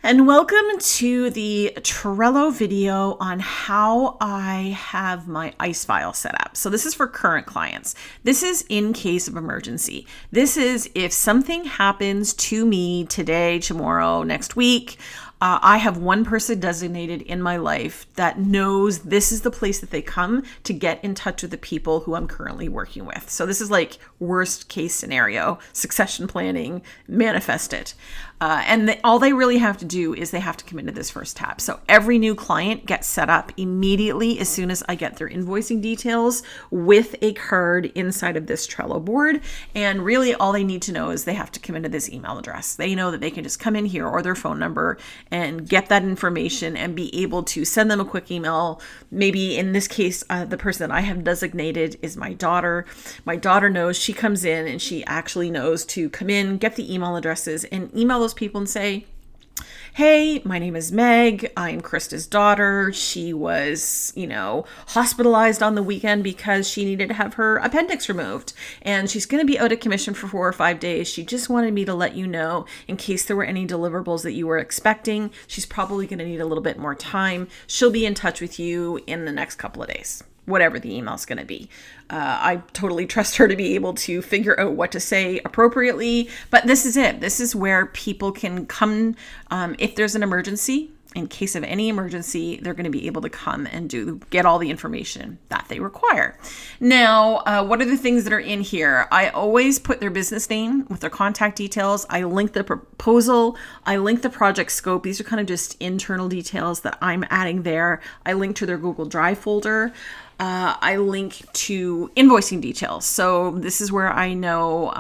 And welcome to the Trello video on how I have my ICE file set up. So this is for current clients. This is in case of emergency. This is if something happens to me today, tomorrow, next week. I have one person designated in my life that knows this is the place that they come to get in touch with the people who I'm currently working with. So this is like worst case scenario, succession planning, manifest it. All they really have to do is they have to come into this first tab. So every new client gets set up immediately as soon as I get their invoicing details with a card inside of this Trello board. And really all they need to know is they have to come into this email address. They know that they can just come in here or their phone number and get that information and be able to send them a quick email. Maybe in this case, the person that I have designated is my daughter. My daughter knows, she comes in and she actually knows to come in, get the email addresses and email those people and say, hey, my name is Meg. I'm Krista's daughter. She was, hospitalized on the weekend because she needed to have her appendix removed. And she's going to be out of commission for 4 or 5 days. She just wanted me to let you know in case there were any deliverables that you were expecting. She's probably going to need a little bit more time. She'll be in touch with you in the next couple of days, whatever the email's going to be. I totally trust her to be able to figure out what to say appropriately, but this is it. This is where people can come if there's an emergency. In case of any emergency, they're going to be able to come and get all the information that they require. Now, what are the things that are in here? I always put their business name with their contact details. I link the proposal. I link the project scope. These are kind of just internal details that I'm adding there. I link to their Google Drive folder. I link to invoicing details. So this is where I know,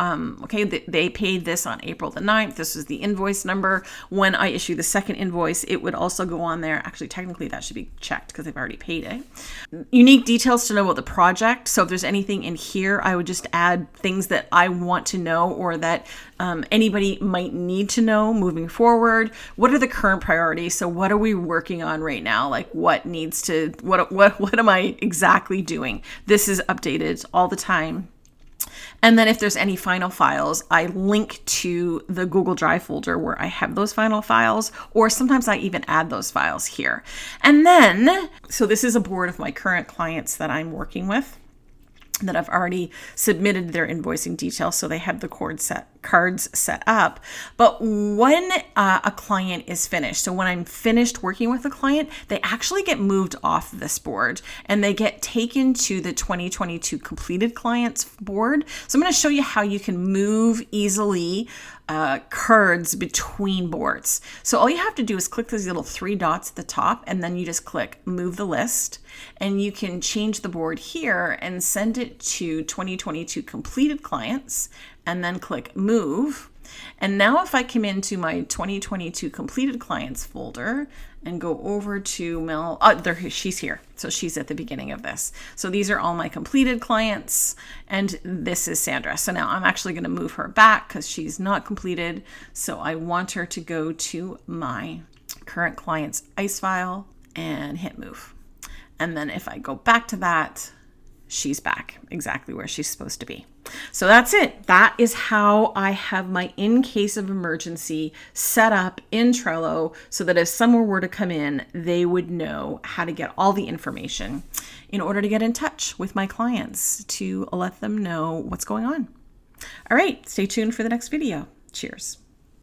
they paid this on April the 9th. This is the invoice number. When I issue the second invoice, it would also go on there. Actually, technically that should be checked because they've already paid it. Unique details to know about the project. So if there's anything in here, I would just add things that I want to know or that anybody might need to know moving forward. What are the current priorities? So what are we working on right now? Like what am I exactly doing? This is updated all the time. And then if there's any final files, I link to the Google Drive folder where I have those final files, or sometimes I even add those files here. And then, so this is a board of my current clients that I'm working with, that I've already submitted their invoicing details, so they have the cards set up. But when a client is finished, so when I'm finished working with a client, they actually get moved off this board and they get taken to the 2022 completed clients board. So I'm going to show you how you can move easily cards between boards. So all you have to do is click those little 3 dots at the top, and then you just click move the list, and you can change the board here and send it to 2022 completed clients, and then click move. And now if I come into my 2022 completed clients folder and go over to Mel, she's here. So she's at the beginning of this. So these are all my completed clients, and this is Sandra. So now I'm actually going to move her back because she's not completed. So I want her to go to my current clients ICE file and hit move. And then if I go back to that, she's back exactly where she's supposed to be. So that's it. That is how I have my in case of emergency set up in Trello so that if someone were to come in, they would know how to get all the information in order to get in touch with my clients to let them know what's going on. All right, stay tuned for the next video. Cheers.